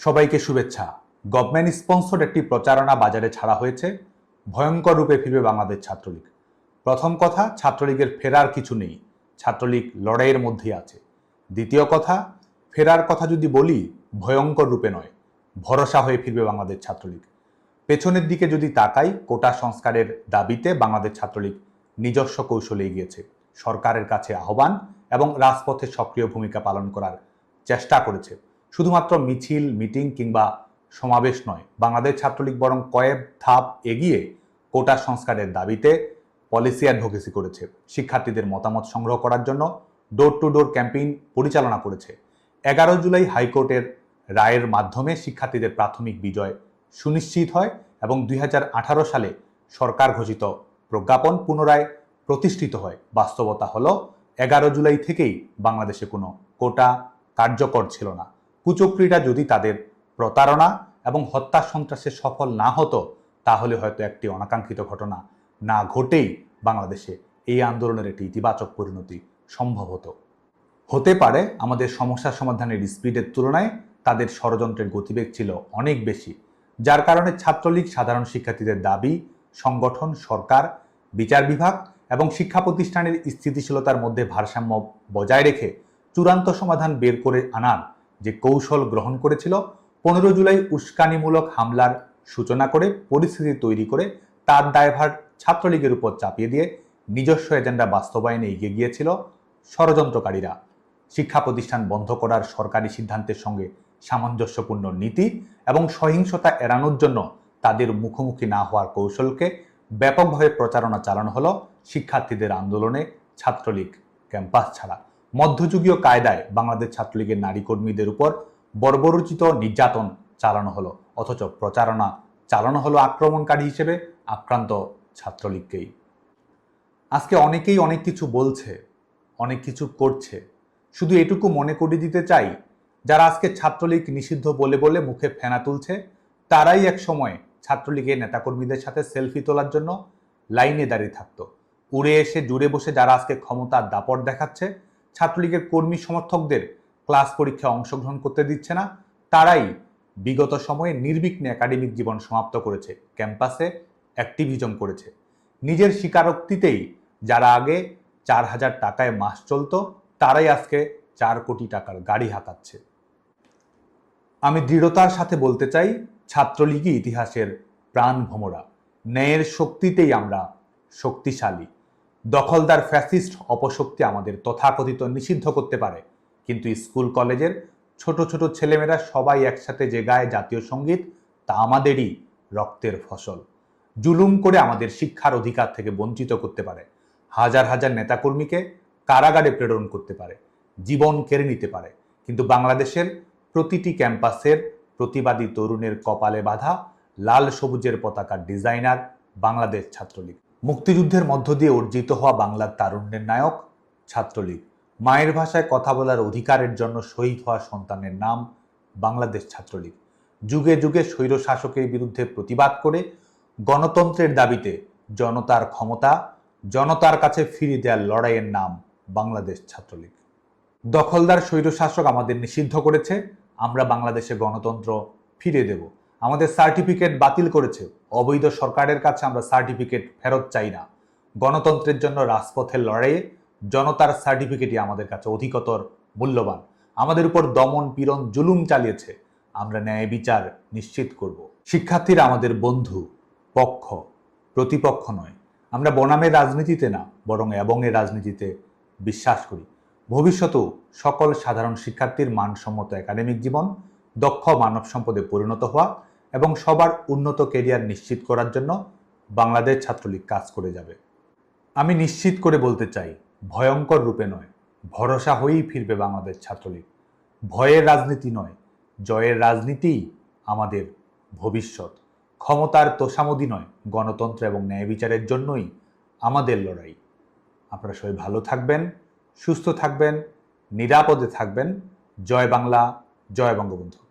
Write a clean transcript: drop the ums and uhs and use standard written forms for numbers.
সবাইকে শুভেচ্ছা। Government sponsored একটি প্রচারণা বাজারে ছাড়া হয়েছে। ভয়ঙ্কর রূপে ফিরবে বাংলাদেশ ছাত্রলীগ। প্রথম কথা, ছাত্রলীগের ফেরার কিছু নেই, ছাত্রলীগ লড়াইয়ের মধ্যেই আছে। দ্বিতীয় কথা, ফেরার কথা যদি বলি, ভয়ঙ্কর রূপে নয়, ভরসা হয়ে ফিরবে বাংলাদেশ ছাত্রলীগ। পেছনের দিকে যদি তাকাই, কোটা সংস্কারের দাবিতে বাংলাদেশ ছাত্রলীগ নিজস্ব কৌশলে এগিয়েছে, সরকারের কাছে আহ্বান এবং রাজপথে সক্রিয় ভূমিকা পালন করার চেষ্টা করেছে। শুধুমাত্র মিছিল, মিটিং কিংবা সমাবেশ নয়, বাংলাদেশ ছাত্রলীগ বরং কয়েক ধাপ এগিয়ে কোটা সংস্কারের দাবিতে পলিসি অ্যাডভোকেসি করেছে। শিক্ষার্থীদের মতামত সংগ্রহ করার জন্য ডোর টু ডোর ক্যাম্পেইন পরিচালনা করেছে। 11 জুলাই হাইকোর্টের রায়ের মাধ্যমে শিক্ষার্থীদের প্রাথমিক বিজয় সুনিশ্চিত হয় এবং 2018 সালে সরকার ঘোষিত প্রজ্ঞাপন পুনরায় প্রতিষ্ঠিত হয়। বাস্তবতা হলো 11 জুলাই থেকেই বাংলাদেশে কোনো কোটা কার্যকর ছিল না। কুচক্রীরা যদি তাদের প্রতারণা এবং হত্যা সন্ত্রাসে সফল না হতো, তাহলে হয়তো একটি অনাকাঙ্ক্ষিত ঘটনা না ঘটেই বাংলাদেশে এই আন্দোলনের একটি ইতিবাচক পরিণতি সম্ভব হতে পারে। আমাদের সমস্যা সমাধানের স্পিডের তুলনায় তাদের ষড়যন্ত্রের গতিবেগ ছিল অনেক বেশি, যার কারণে ছাত্রলীগ সাধারণ শিক্ষার্থীদের দাবি, সংগঠন, সরকার, বিচার বিভাগ এবং শিক্ষা প্রতিষ্ঠানের স্থিতিশীলতার মধ্যে ভারসাম্য বজায় রেখে চূড়ান্ত সমাধান বের করে আনার যে কৌশল গ্রহণ করেছিল। 15 জুলাই উস্কানিমূলক হামলার সূচনা করে পরিস্থিতি তৈরি করে তার দায়ভার ছাত্রলীগের উপর চাপিয়ে দিয়ে নিজস্ব এজেন্ডা বাস্তবায়নে এগিয়ে গিয়েছিল ষড়যন্ত্রকারীরা। শিক্ষা প্রতিষ্ঠান বন্ধ করার সরকারি সিদ্ধান্তের সঙ্গে সামঞ্জস্যপূর্ণ নীতি এবং সহিংসতা এড়ানোর জন্য তাদের মুখোমুখি না হওয়ার কৌশলকে ব্যাপকভাবে প্রচারণা চালানো হলো শিক্ষার্থীদের আন্দোলনে ছাত্রলীগ ক্যাম্পাস ছাড়া। মধ্যযুগীয় কায়দায় বাংলাদেশ ছাত্রলীগের নারী কর্মীদের উপর বর্বরোচিত নির্যাতন চালানো হলো, অথচ প্রচারণা চালানো হলো আক্রমণকারী হিসেবে আক্রান্ত ছাত্রলীগকেই। আজকে অনেকেই অনেক কিছু বলছে, অনেক কিছু করছে। শুধু এটুকু মনে করিয়ে দিতে চাই, যারা আজকে ছাত্রলীগ নিষিদ্ধ বলে বলে মুখে ফেনা তুলছে, তারাই এক সময় ছাত্রলীগের নেতাকর্মীদের সাথে সেলফি তোলার জন্য লাইনে দাঁড়িয়ে থাকতো। উড়ে এসে জুড়ে বসে যারা আজকে ক্ষমতার দাপট দেখাচ্ছে, ছাত্রলীগের কর্মী সমর্থকদের ক্লাস পরীক্ষায় অংশগ্রহণ করতে দিচ্ছে না, তারাই বিগত সময়ে নির্বিঘ্নে একাডেমিক জীবন সমাপ্ত করেছে, ক্যাম্পাসে অ্যাক্টিভিজম করেছে। নিজের স্বীকারোক্তিতেই যারা আগে 4000 টাকায় মাস চলতো, তারাই আজকে 4 কোটি টাকার গাড়ি হাঁকাচ্ছে। আমি দৃঢ়তার সাথে বলতে চাই, ছাত্রলীগই ইতিহাসের প্রাণ ভোমরা। ন্যায়ের শক্তিতেই আমরা শক্তিশালী। দখলদার ফ্যাসিস্ট অপশক্তি আমাদের তথাকথিত নিষিদ্ধ করতে পারে, কিন্তু স্কুল কলেজের ছোট ছোট ছেলেমেয়েরা সবাই একসাথে যে গায় জাতীয় সঙ্গীত, তা আমাদেরই রক্তের ফসল। জুলুম করে আমাদের শিক্ষার অধিকার থেকে বঞ্চিত করতে পারে, হাজার হাজার নেতাকর্মীকে কারাগারে প্রেরণ করতে পারে, জীবন কেড়ে নিতে পারে, কিন্তু বাংলাদেশের প্রতিটি ক্যাম্পাসের প্রতিবাদী তরুণের কপালে বাঁধা লাল সবুজের পতাকার ডিজাইনার বাংলাদেশ ছাত্রলীগ। মুক্তিযুদ্ধের মধ্য দিয়ে অর্জিত হওয়া বাংলার তারুণ্যের নায়ক ছাত্রলীগ। মায়ের ভাষায় কথা বলার অধিকারের জন্য শহীদ হওয়া সন্তানের নাম বাংলাদেশ ছাত্রলীগ। যুগে যুগে স্বৈর শাসকের বিরুদ্ধে প্রতিবাদ করে গণতন্ত্রের দাবিতে জনতার ক্ষমতা জনতার কাছে ফিরিয়ে দেওয়ার লড়াইয়ের নাম বাংলাদেশ ছাত্রলীগ। দখলদার স্বৈরশাসক আমাদের নিষিদ্ধ করেছে, আমরা বাংলাদেশে গণতন্ত্র ফিরিয়ে দেব। আমাদের সার্টিফিকেট বাতিল করেছে, অবৈধ সরকারের কাছে আমরা সার্টিফিকেট ফেরত চাই না। গণতন্ত্রের জন্য রাজপথের লড়াইয়ে জনতার সার্টিফিকেটই আমাদের কাছে অধিকতর মূল্যবান। আমাদের উপর দমন পীড়ন জুলুম চালিয়েছে, আমরা ন্যায় বিচার নিশ্চিত করব। শিক্ষার্থীরা আমাদের বন্ধু, পক্ষ, প্রতিপক্ষ নয়। আমরা বনামের রাজনীতিতে না, বরং এবংয়ের রাজনীতিতে বিশ্বাস করি। ভবিষ্যতেও সকল সাধারণ শিক্ষার্থীর মানসম্মত একাডেমিক জীবন, দক্ষ মানব সম্পদে পরিণত হওয়া এবং সবার উন্নত ক্যারিয়ার নিশ্চিত করার জন্য বাংলাদেশ ছাত্রলীগ কাজ করে যাবে। আমি নিশ্চিত করে বলতে চাই, ভয়ঙ্কর রূপে নয়, ভরসা হয়েই ফিরবে বাংলাদেশ ছাত্রলীগ। ভয়ের রাজনীতি নয়, জয়ের রাজনীতিই আমাদের ভবিষ্যৎ। ক্ষমতার তোষামোদী নয়, গণতন্ত্র এবং ন্যায় বিচারের জন্যই আমাদের লড়াই। আপনারা সবাই ভালো থাকবেন, সুস্থ থাকবেন, নিরাপদে থাকবেন। জয় বাংলা, জয় বঙ্গবন্ধু।